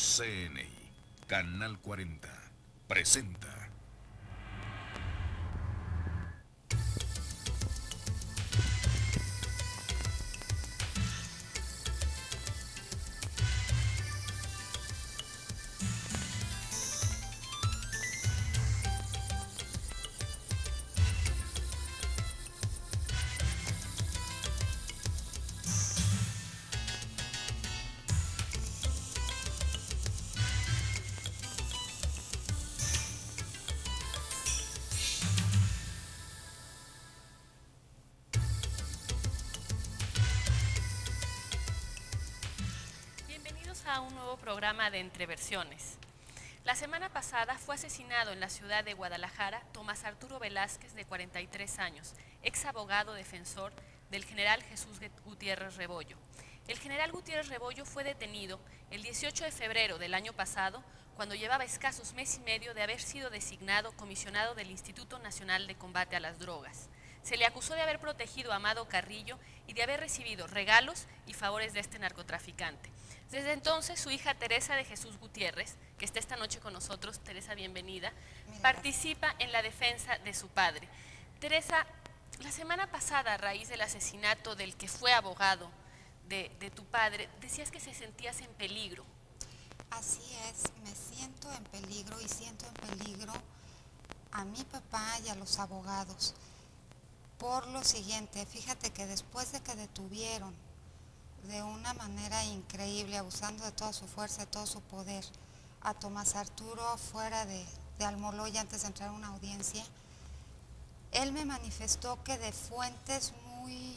CNI, Canal 40, presenta. Bienvenidos a un nuevo programa de Entreversiones. La semana pasada fue asesinado en la ciudad de Guadalajara Tomás Arturo Velázquez, de 43 años, ex abogado defensor del general Jesús Gutiérrez Rebollo. El general Gutiérrez Rebollo fue detenido el 18 de febrero del año pasado, cuando llevaba escasos mes y medio de haber sido designado comisionado del Instituto Nacional de Combate a las Drogas. Se le acusó de haber protegido a Amado Carrillo y de haber recibido regalos y favores de este narcotraficante. Desde entonces, su hija Teresa de Jesús Gutiérrez, que está esta noche con nosotros, Teresa, bienvenida, participa en la defensa de su padre. Teresa, la semana pasada, a raíz del asesinato del que fue abogado de tu padre, decías que se sentías en peligro. Así es, me siento en peligro y siento en peligro a mi papá y a los abogados. Por lo siguiente, fíjate que después de que detuvieron de una manera increíble, abusando de toda su fuerza, de todo su poder, a Tomás Arturo fuera de Almoloya antes de entrar a una audiencia, él me manifestó que de fuentes muy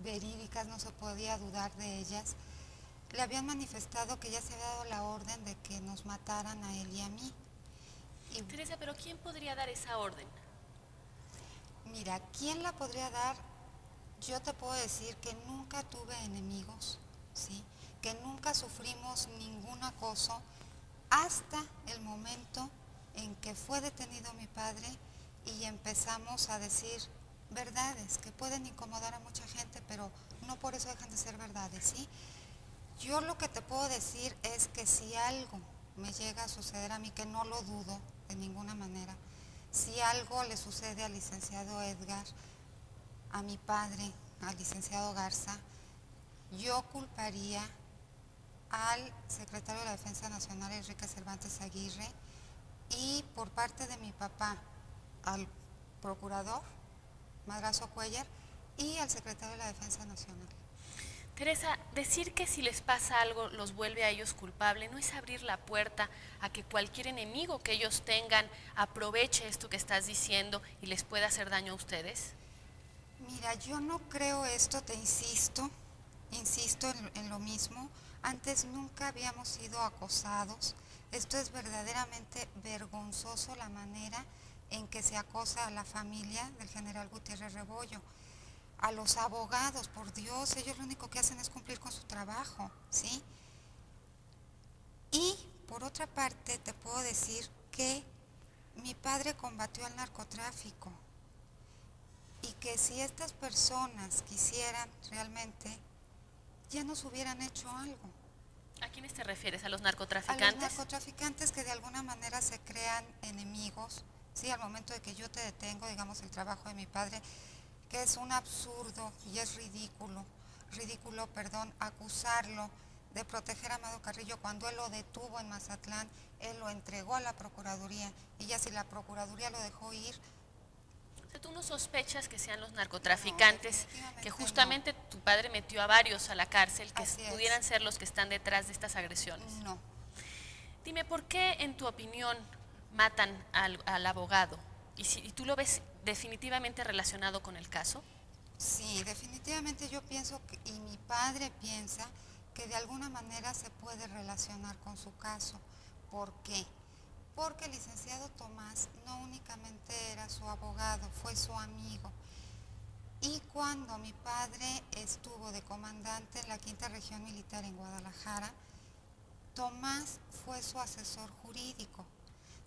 verídicas, no se podía dudar de ellas, le habían manifestado que ya se había dado la orden de que nos mataran a él y a mí. Y Teresa, pero ¿quién podría dar esa orden? mira, ¿quién la podría dar? Yo te puedo decir que nunca tuve enemigos, ¿sí? Que nunca sufrimos ningún acoso hasta el momento en que fue detenido mi padre y empezamos a decir verdades que pueden incomodar a mucha gente, pero no por eso dejan de ser verdades, ¿sí? Yo lo que te puedo decir es que si algo me llega a suceder a mí, que no lo dudo de ninguna manera, si algo le sucede al licenciado Edgar, a mi padre, al licenciado Garza, yo culparía al secretario de la Defensa Nacional, Enrique Cervantes Aguirre, y por parte de mi papá, al procurador, Madrazo Cuellar, y al secretario de la Defensa Nacional. Teresa, decir que si les pasa algo los vuelve a ellos culpable, ¿no es abrir la puerta a que cualquier enemigo que ellos tengan aproveche esto que estás diciendo y les pueda hacer daño a ustedes? Mira, yo no creo esto, te insisto en lo mismo. Antes nunca habíamos sido acosados. Esto es verdaderamente vergonzoso, la manera en que se acosa a la familia del general Gutiérrez Rebollo. A los abogados, por Dios, ellos lo único que hacen es cumplir con su trabajo, ¿sí? Y por otra parte te puedo decir que mi padre combatió al narcotráfico y que si estas personas quisieran realmente, ya nos hubieran hecho algo. ¿A quiénes te refieres? ¿A los A los narcotraficantes? narcotraficantes que de alguna manera se crean enemigos, ¿sí? Al momento de que yo te detengo, digamos, el trabajo de mi padre, que es un absurdo y es ridículo, acusarlo de proteger a Amado Carrillo cuando él lo detuvo en Mazatlán, él lo entregó a la Procuraduría y ya si la Procuraduría lo dejó ir. O sea, tú no sospechas que sean los narcotraficantes, No, que justamente no. tu padre metió a varios a la cárcel, que Así pudieran es. ser los que están detrás de estas agresiones. No. Dime, ¿por qué en tu opinión matan al abogado? ¿Y tú lo ves definitivamente relacionado con el caso? Sí, definitivamente yo pienso, y mi padre piensa, que de alguna manera se puede relacionar con su caso. ¿Por qué? Porque el licenciado Tomás no únicamente era su abogado, fue su amigo. Y cuando mi padre estuvo de comandante en la Quinta Región Militar en Guadalajara, Tomás fue su asesor jurídico.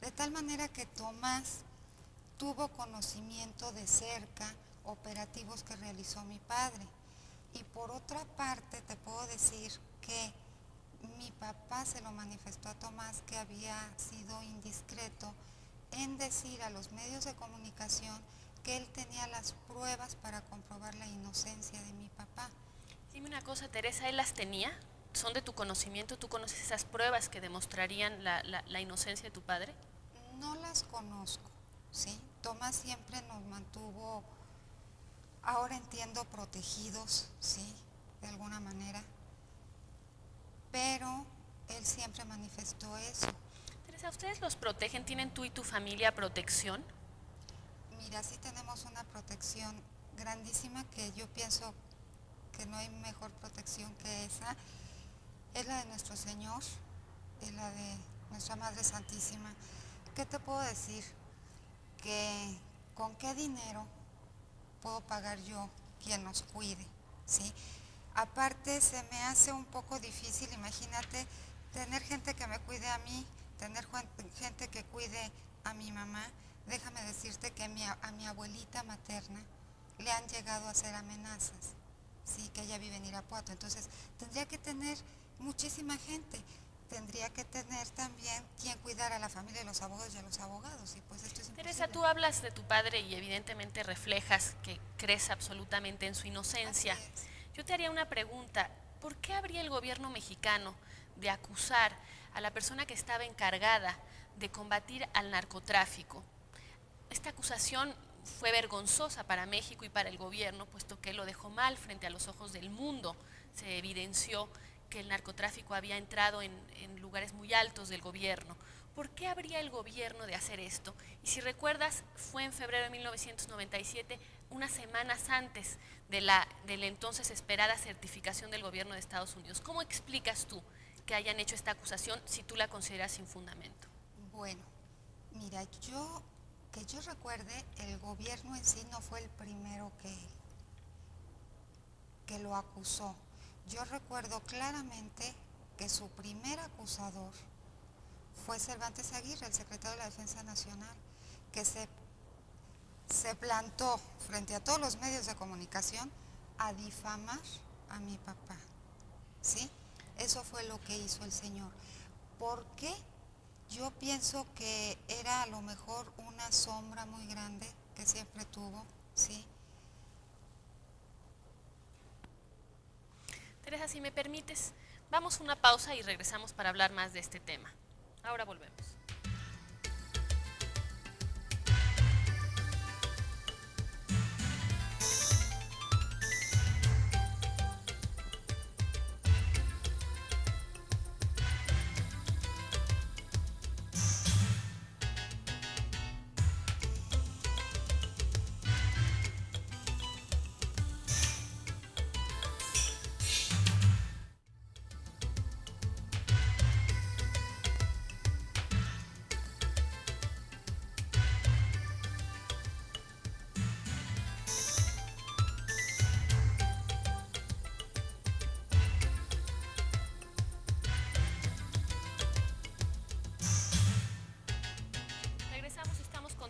De tal manera que Tomás tuvo conocimiento de cerca operativos que realizó mi padre. Y por otra parte te puedo decir que mi papá se lo manifestó a Tomás que había sido indiscreto en decir a los medios de comunicación que él tenía las pruebas para comprobar la inocencia de mi papá. Dime una cosa, Teresa, ¿él las tenía? ¿Son de tu conocimiento? ¿Tú conoces esas pruebas que demostrarían la inocencia de tu padre? No las conozco, ¿sí? Tomás siempre nos mantuvo, ahora entiendo, protegidos, ¿sí? De alguna manera. Pero él siempre manifestó eso. Teresa, ¿ustedes los protegen? ¿Tienen tú y tu familia protección? Mira, sí tenemos una protección grandísima que yo pienso que no hay mejor protección que esa. Es la de nuestro Señor, es la de nuestra Madre Santísima. ¿Qué te puedo decir? Que con qué dinero puedo pagar yo quien nos cuide, ¿sí? Aparte se me hace un poco difícil, imagínate, tener gente que me cuide a mí, tener gente que cuide a mi mamá. Déjame decirte que a mi abuelita materna le han llegado a hacer amenazas, sí, que ella vive en Irapuato. Entonces tendría que tener muchísima gente, tendría que tener también quien cuidar a la familia de los abogados y a los abogados, y pues esto es imposible. Teresa, tú hablas de tu padre y evidentemente reflejas que crees absolutamente en su inocencia. Yo te haría una pregunta, ¿por qué habría el gobierno mexicano de acusar a la persona que estaba encargada de combatir al narcotráfico? Esta acusación fue vergonzosa para México y para el gobierno, puesto que lo dejó mal frente a los ojos del mundo. Se evidenció que el narcotráfico había entrado en lugares muy altos del gobierno. ¿Por qué habría el gobierno de hacer esto? Y si recuerdas, fue en febrero de 1997, unas semanas antes de la entonces esperada certificación del gobierno de Estados Unidos. ¿Cómo explicas tú que hayan hecho esta acusación si tú la consideras sin fundamento? Bueno, mira, que yo recuerde, el gobierno en sí no fue el primero que lo acusó. Yo recuerdo claramente que su primer acusador fue Cervantes Aguirre, el secretario de la Defensa Nacional, que se plantó frente a todos los medios de comunicación a difamar a mi papá, ¿sí? Eso fue lo que hizo el señor. ¿Por qué? Yo pienso que era a lo mejor una sombra muy grande que siempre tuvo, ¿sí? Teresa, si me permites, vamos a una pausa y regresamos para hablar más de este tema. Ahora volvemos.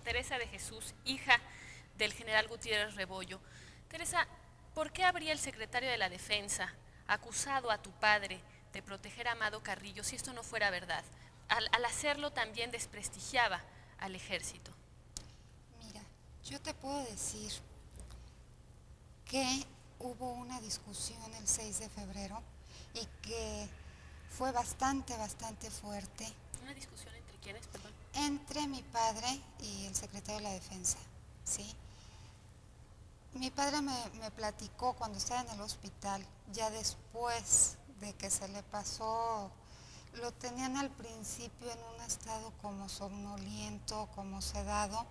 Teresa de Jesús, hija del general Gutiérrez Rebollo. Teresa, ¿por qué habría el secretario de la Defensa acusado a tu padre de proteger a Amado Carrillo si esto no fuera verdad? Al hacerlo también desprestigiaba al ejército. Mira, yo te puedo decir que hubo una discusión el 6 de febrero y que fue bastante fuerte. ¿Una discusión entre quiénes, perdón? Entre mi padre y el secretario de la Defensa, ¿sí? Mi padre me platicó cuando estaba en el hospital, ya después de que se le pasó, lo tenían al principio en un estado como somnoliento, como sedado,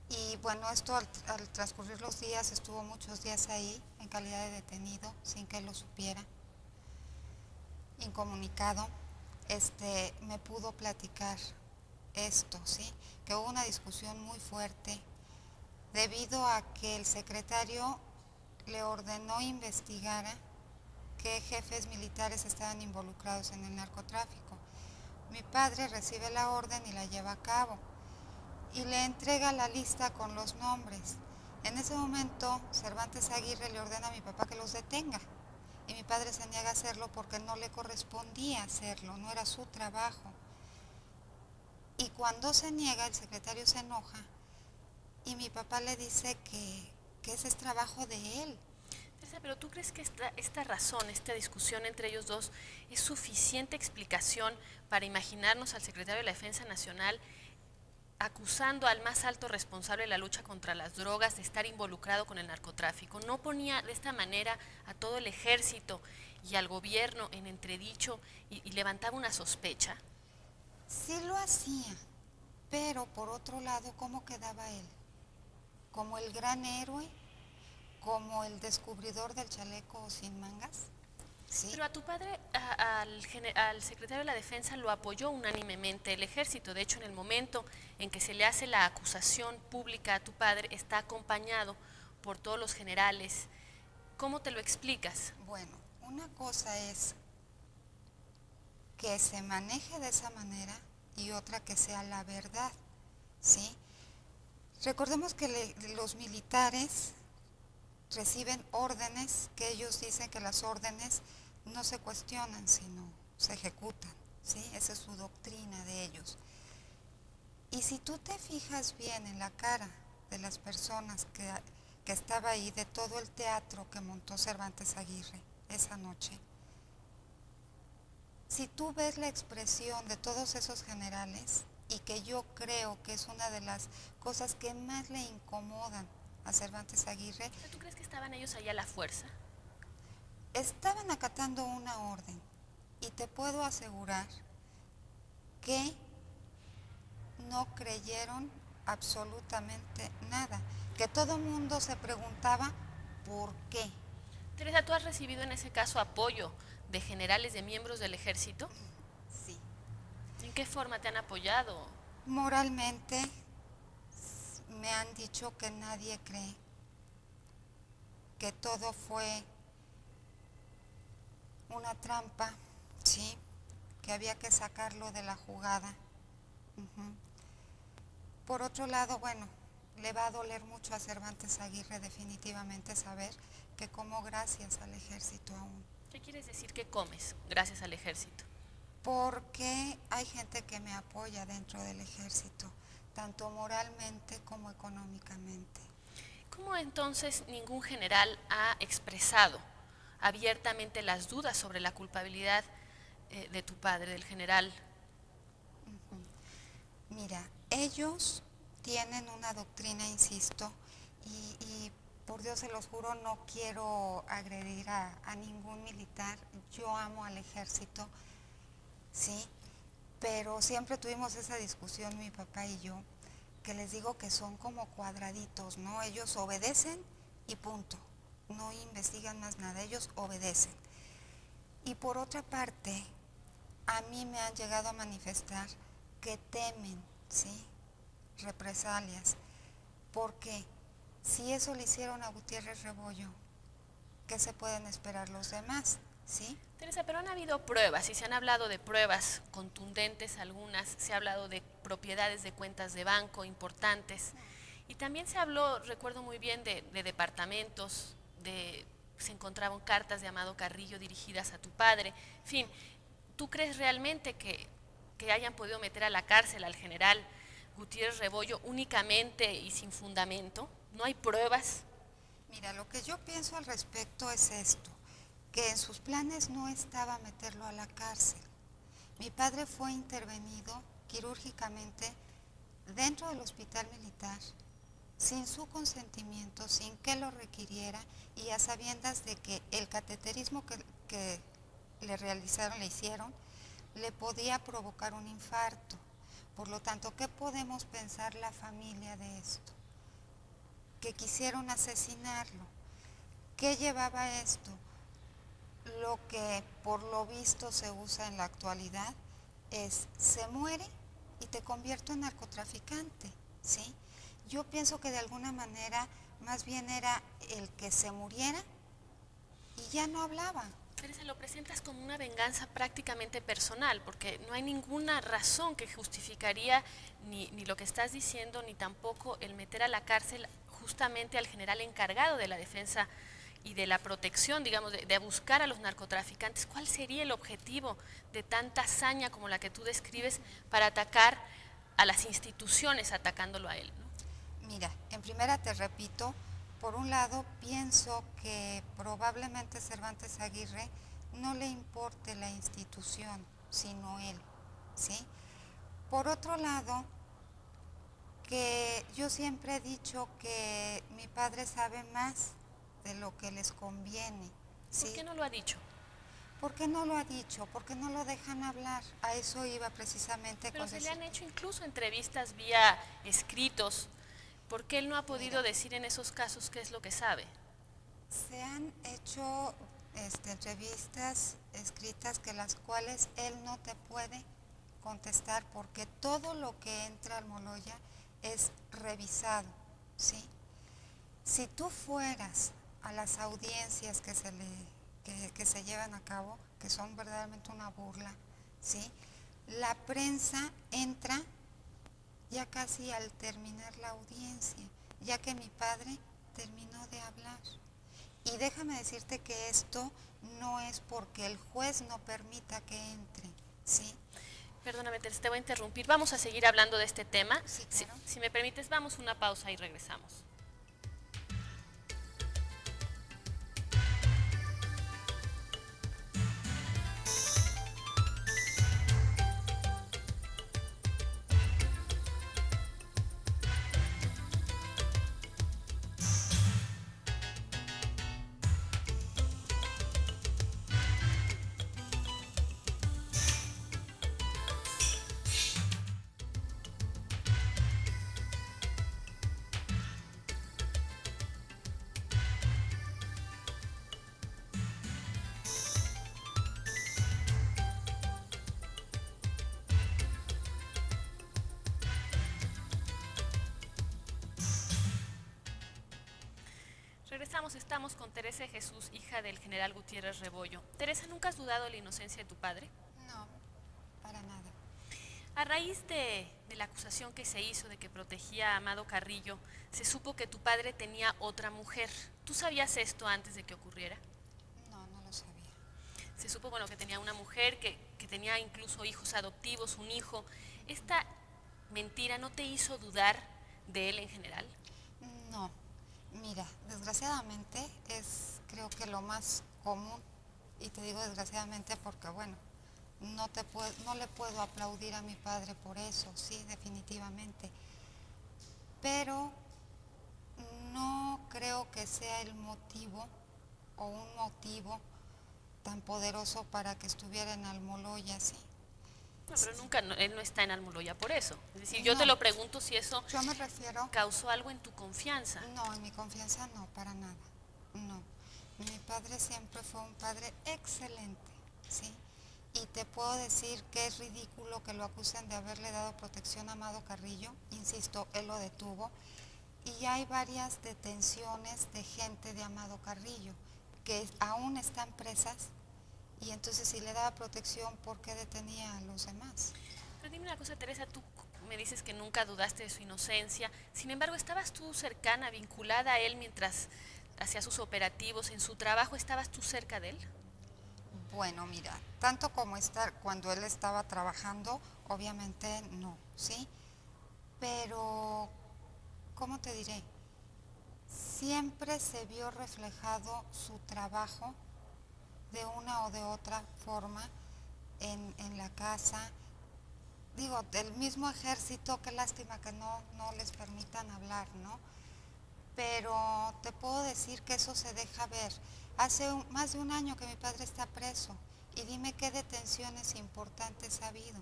y bueno, esto al transcurrir los días, estuvo muchos días ahí en calidad de detenido, sin que él lo supiera, incomunicado. Me pudo platicar esto, ¿sí? Que hubo una discusión muy fuerte debido a que el secretario le ordenó investigara qué jefes militares estaban involucrados en el narcotráfico. Mi padre recibe la orden y la lleva a cabo y le entrega la lista con los nombres. En ese momento Cervantes Aguirre le ordena a mi papá que los detenga y mi padre se niega a hacerlo porque no le correspondía hacerlo, no era su trabajo. Y cuando se niega, el secretario se enoja y mi papá le dice que ese es trabajo de él. Teresa, pero ¿tú crees que esta razón, esta discusión entre ellos dos es suficiente explicación para imaginarnos al secretario de la Defensa Nacional acusando al más alto responsable de la lucha contra las drogas de estar involucrado con el narcotráfico? ¿No ponía de esta manera a todo el ejército y al gobierno en entredicho y levantaba una sospecha? Sí lo hacía, pero por otro lado, ¿cómo quedaba él? ¿Como el gran héroe? ¿Como el descubridor del chaleco sin mangas? ¿Sí? Pero a tu padre, al secretario de la Defensa, lo apoyó unánimemente el ejército. De hecho, en el momento en que se le hace la acusación pública a tu padre, está acompañado por todos los generales. ¿Cómo te lo explicas? Bueno, una cosa es que se maneje de esa manera y otra que sea la verdad, ¿sí? Recordemos que los militares reciben órdenes, que ellos dicen que las órdenes no se cuestionan, sino se ejecutan, ¿sí? Esa es su doctrina de ellos. Y si tú te fijas bien en la cara de las personas que estaba ahí, de todo el teatro que montó Cervantes Aguirre esa noche, si tú ves la expresión de todos esos generales, y que yo creo que es una de las cosas que más le incomodan a Cervantes Aguirre. ¿Tú crees que estaban ellos allá a la fuerza? Estaban acatando una orden y te puedo asegurar que no creyeron absolutamente nada, que todo el mundo se preguntaba ¿por qué? Teresa, ¿tú has recibido en ese caso apoyo de generales, de miembros del ejército? Sí. ¿En qué forma te han apoyado? Moralmente me han dicho que nadie cree, que todo fue una trampa, ¿sí? Que había que sacarlo de la jugada. Por otro lado, bueno, le va a doler mucho a Cervantes Aguirre definitivamente saber que como gracias al ejército aún. ¿Qué quieres decir que comes gracias al ejército? Porque hay gente que me apoya dentro del ejército, tanto moralmente como económicamente. ¿Cómo entonces ningún general ha expresado abiertamente las dudas sobre la culpabilidad de tu padre, del general? Mira, ellos tienen una doctrina, insisto, y por Dios se los juro, no quiero agredir a ningún militar. Yo amo al ejército, ¿sí? Pero siempre tuvimos esa discusión mi papá y yo, que les digo que son como cuadraditos, ¿no? Ellos obedecen y punto, no investigan más nada, ellos obedecen. Y por otra parte, a mí me han llegado a manifestar que temen, ¿sí? Represalias, porque si eso le hicieron a Gutiérrez Rebollo, ¿qué se pueden esperar los demás? ¿Sí? Teresa, pero han habido pruebas y se han hablado de pruebas contundentes algunas, se ha hablado de propiedades de cuentas de banco importantes y también se habló, recuerdo muy bien, de departamentos, se encontraban cartas de Amado Carrillo dirigidas a tu padre. En fin, ¿tú crees realmente que hayan podido meter a la cárcel al general Gutiérrez Rebollo únicamente y sin fundamento? ¿No hay pruebas? Mira, lo que yo pienso al respecto es esto, que en sus planes no estaba meterlo a la cárcel. Mi padre fue intervenido quirúrgicamente dentro del hospital militar, sin su consentimiento, sin que lo requiriera y a sabiendas de que el cateterismo que le hicieron, le podía provocar un infarto. Por lo tanto, ¿qué podemos pensar la familia de esto? Que quisieron asesinarlo. ¿Qué llevaba esto? Lo que por lo visto se usa en la actualidad es, se muere y te convierto en narcotraficante, ¿sí? Yo pienso que de alguna manera más bien era el que se muriera y ya no hablaba. Pero se lo presentas como una venganza prácticamente personal, porque no hay ninguna razón que justificaría ni lo que estás diciendo, ni tampoco el meter a la cárcel justamente al general encargado de la defensa y de la protección, digamos, de buscar a los narcotraficantes, ¿cuál sería el objetivo de tanta hazaña como la que tú describes para atacar a las instituciones atacándolo a él, ¿no? Mira, en primera te repito, por un lado pienso que probablemente Cervantes Aguirre no le importe la institución, sino él, ¿sí? Por otro lado, que yo siempre he dicho que mi padre sabe más de lo que les conviene, ¿sí? ¿Por qué no lo ha dicho? ¿Por qué no lo ha dicho? ¿Por qué no lo dejan hablar? A eso iba precisamente. Pero con se le decir- han hecho incluso entrevistas vía escritos. ¿Por qué él no ha podido Mira. decir en esos casos qué es lo que sabe? Se han hecho entrevistas escritas que las cuales él no te puede contestar porque todo lo que entra al Moloya es revisado, ¿sí? Si tú fueras a las audiencias que se llevan a cabo, que son verdaderamente una burla, ¿sí? La prensa entra ya casi al terminar la audiencia, ya que mi padre terminó de hablar. Y déjame decirte que esto no es porque el juez no permita que entre, ¿sí? Perdóname, te voy a interrumpir. Vamos a seguir hablando de este tema. Sí, Si, claro. si me permites, vamos a una pausa y regresamos. Regresamos, estamos con Teresa de Jesús, hija del general Gutiérrez Rebollo. Teresa, ¿nunca has dudado de la inocencia de tu padre? No, para nada. A raíz de la acusación que se hizo de que protegía a Amado Carrillo, se supo que tu padre tenía otra mujer. ¿Tú sabías esto antes de que ocurriera? No, no lo sabía. Se supo, bueno, que tenía una mujer, que tenía incluso hijos adoptivos, un hijo. ¿Esta mentira no te hizo dudar de él en general? No, mira, desgraciadamente es creo que lo más común, y te digo desgraciadamente porque bueno, no le puedo aplaudir a mi padre por eso, sí, definitivamente. Pero no creo que sea el motivo o un motivo tan poderoso para que estuviera en Almoloya, sí. No, pero nunca, él no está en Almoloya por eso. Es decir, yo te No. lo pregunto si eso Yo me refiero, causó algo en tu confianza. no, en mi confianza no, para nada, no. Mi padre siempre fue un padre excelente, ¿sí? Y te puedo decir que es ridículo que lo acusen de haberle dado protección a Amado Carrillo, insisto, él lo detuvo, y hay varias detenciones de gente de Amado Carrillo que aún están presas, y entonces si le daba protección, ¿por qué detenía a los demás? Pero dime una cosa, Teresa, tú me dices que nunca dudaste de su inocencia. Sin embargo, ¿estabas tú cercana, vinculada a él mientras hacía sus operativos? ¿En su trabajo estabas tú cerca de él? Bueno, mira, tanto como estar cuando él estaba trabajando, obviamente no, ¿sí? Pero, ¿cómo te diré? Siempre se vio reflejado su trabajo de una o de otra forma en la casa. Digo, del mismo ejército, qué lástima que no les permitan hablar, ¿no? Pero te puedo decir que eso se deja ver. Hace más de un año que mi padre está preso y dime qué detenciones importantes ha habido.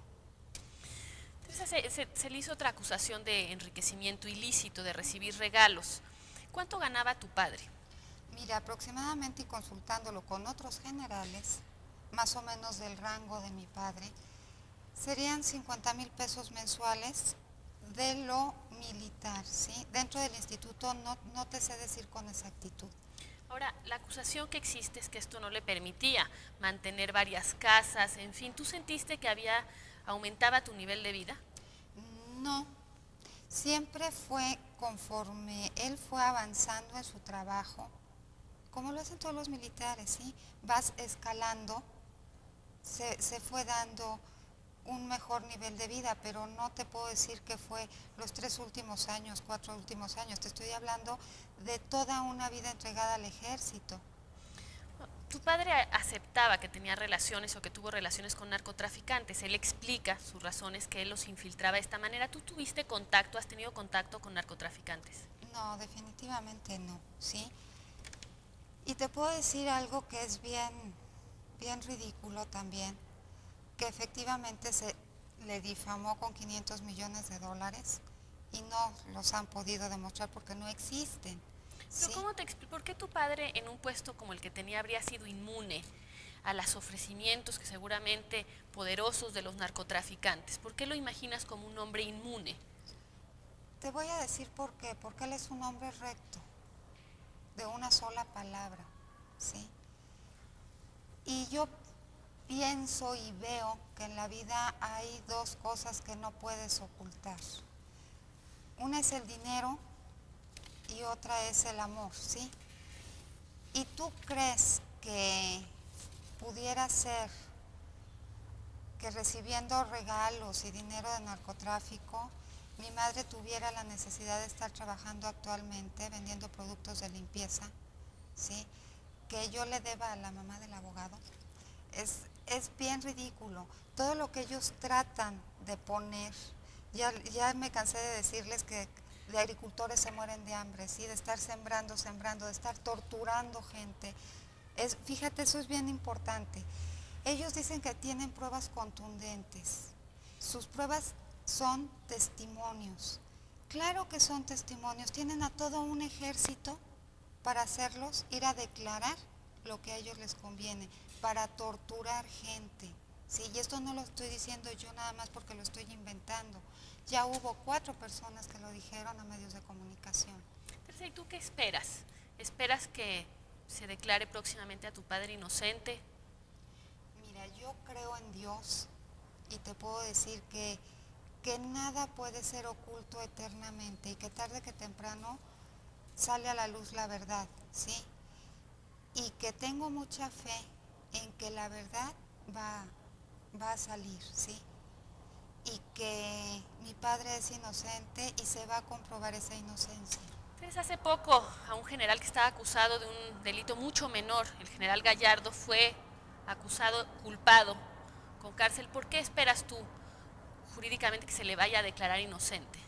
Entonces se le hizo otra acusación de enriquecimiento ilícito, de recibir regalos. ¿Cuánto ganaba tu padre? Mira, aproximadamente y consultándolo con otros generales, más o menos del rango de mi padre, serían 50,000 pesos mensuales de lo militar, ¿sí? Dentro del instituto no te sé decir con exactitud. Ahora, la acusación que existe es que esto no le permitía mantener varias casas, en fin, ¿tú sentiste que aumentaba tu nivel de vida? No, siempre fue conforme él fue avanzando en su trabajo, como lo hacen todos los militares, ¿sí? Vas escalando, se fue dando un mejor nivel de vida, pero no te puedo decir que fue los 3 últimos años, 4 últimos años, te estoy hablando de toda una vida entregada al ejército. Tu padre aceptaba que tenía relaciones o que tuvo relaciones con narcotraficantes. Él explica sus razones que él los infiltraba de esta manera. ¿Tú tuviste contacto, has tenido contacto con narcotraficantes? No, definitivamente no, ¿sí? Y te puedo decir algo que es bien ridículo también, que efectivamente se le difamó con 500 millones de dólares y no los han podido demostrar porque no existen. Pero ¿sí? ¿cómo te explico? ¿Por qué tu padre en un puesto como el que tenía habría sido inmune a los ofrecimientos que seguramente poderosos de los narcotraficantes? ¿Por qué lo imaginas como un hombre inmune? Te voy a decir por qué, porque él es un hombre recto, de una sola palabra, ¿sí? Y yo pienso y veo que en la vida hay 2 cosas que no puedes ocultar. Una es el dinero y otra es el amor, ¿sí? ¿Y tú crees que pudiera ser que recibiendo regalos y dinero de narcotráfico, mi madre tuviera la necesidad de estar trabajando actualmente vendiendo productos de limpieza, ¿sí? Que yo le deba a la mamá del abogado? Es bien ridículo. Todo lo que ellos tratan de poner, ya me cansé de decirles que de agricultores se mueren de hambre, ¿sí? De estar sembrando, de estar torturando gente. Fíjate, eso es bien importante. Ellos dicen que tienen pruebas contundentes. Sus pruebas son testimonios. Claro que son testimonios. Tienen a todo un ejército para hacerlos ir a declarar lo que a ellos les conviene, para torturar gente. ¿sí? Y esto no lo estoy diciendo yo nada más porque lo estoy inventando. Ya hubo 4 personas que lo dijeron a medios de comunicación. Teresa, ¿y tú qué esperas? ¿Esperas que se declare próximamente a tu padre inocente? Mira, yo creo en Dios y te puedo decir que nada puede ser oculto eternamente y que tarde que temprano sale a la luz la verdad, ¿sí? Y que tengo mucha fe en que la verdad va a salir, ¿sí? Y que mi padre es inocente y se va a comprobar esa inocencia. Entonces, hace poco a un general que estaba acusado de un delito mucho menor, el general Gallardo, fue acusado, culpado, con cárcel. ¿Por qué esperas tú jurídicamente que se le vaya a declarar inocente?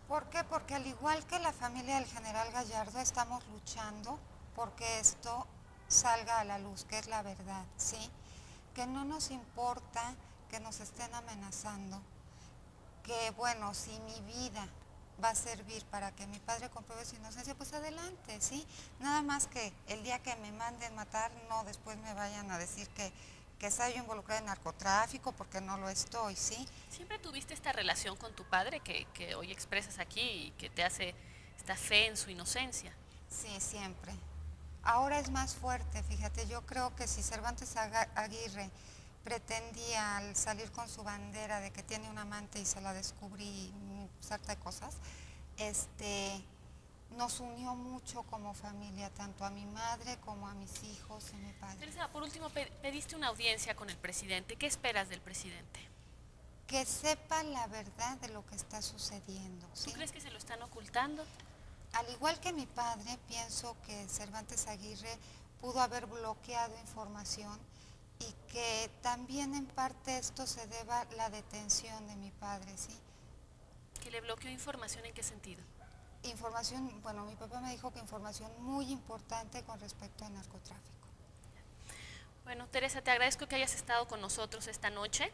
¿Por qué? Porque al igual que la familia del general Gallardo estamos luchando porque esto salga a la luz, que es la verdad, ¿sí? Que no nos importa que nos estén amenazando, que bueno, si mi vida va a servir para que mi padre compruebe su inocencia, pues adelante, ¿sí? Nada más que el día que me manden matar, no después me vayan a decir que estoy involucrada en narcotráfico, porque no lo estoy, ¿sí? ¿Siempre tuviste esta relación con tu padre que hoy expresas aquí y que te hace esta fe en su inocencia? Sí, siempre. Ahora es más fuerte, fíjate, yo creo que si Cervantes Aguirre pretendía al salir con su bandera de que tiene un amante y se la descubrí, sarta de cosas, nos unió mucho como familia, tanto a mi madre como a mis hijos y mi padre. Teresa, por último, pediste una audiencia con el presidente. ¿Qué esperas del presidente? Que sepa la verdad de lo que está sucediendo, ¿sí? ¿Tú crees que se lo están ocultando? Al igual que mi padre, pienso que Cervantes Aguirre pudo haber bloqueado información y que también en parte esto se deba a la detención de mi padre, ¿sí? ¿Que le bloqueó información en qué sentido? Información, bueno, mi papá me dijo que información muy importante con respecto al narcotráfico. Bueno, Teresa, te agradezco que hayas estado con nosotros esta noche.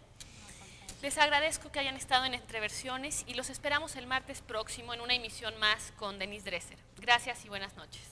Les agradezco que hayan estado en Entreversiones y los esperamos el martes próximo en una emisión más con Denise Dresser. Gracias y buenas noches.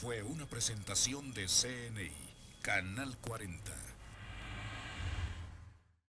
fue una presentación de CNI, Canal 40.